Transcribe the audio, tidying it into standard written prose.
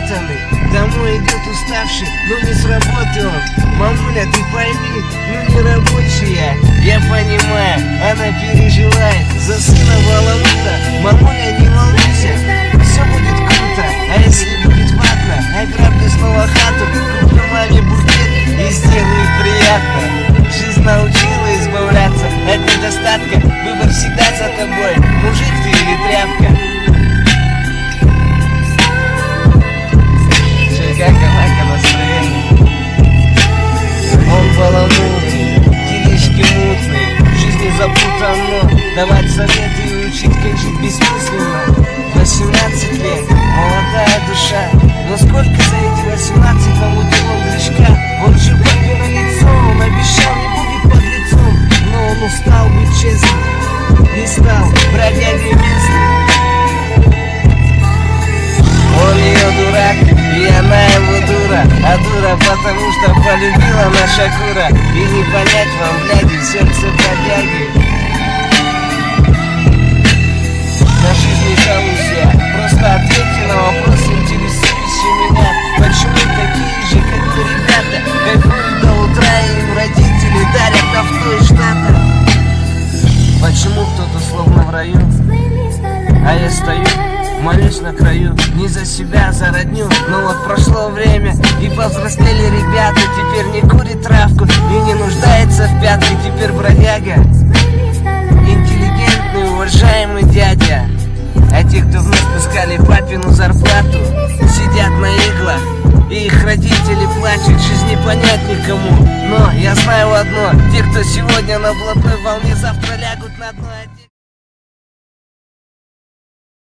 измотанный, домой идет уставший, но не с работы он. Мамуля, ты пойми, ну не рабочая. Я понимаю, она переживает за сына баламута. Мамуля, не волнуйся, все будет круто. А если будет ватно, ограблю снова хату, куплю маме букет и сделаю приятно. Жизнь научила избавляться от недостатка, выбор всегда за тобой, мужик ты или тряпка. Как настроение? Он баламутный, делишки мутные, в жизни запутано, давать советы и учить, как жить бессмысленно. 18 лет, молодая душа, но сколько за эти 18 намутил он грешка? Он же папе на лицо, он обещал не будет под лицом, но он устал быть честным, не стал бродягой местным. Он ее дурак, и она его дура, а дура потому что полюбила наша кура. И не понять вам, бляди, сердце бродяги. На жизнь не жалуюсь я, просто ответьте на вопрос, интересующий меня. Почему такие же, как вы, ребята, кайфуют до утра и им родители дарят авто и штата? Почему кто-то словно в раю, а я стою, молюсь на краю, не за себя, а за родню. Но вот прошло время, и повзрослели ребята. Теперь не курит травку и не нуждается в пятке. Теперь бродяга, интеллигентный, уважаемый дядя. А те, кто вновь пускали папину зарплату, сидят на иглах, и их родители плачут. Жизнь не понять никому, но я знаю одно: те, кто сегодня на блатной волне, завтра лягут на дно.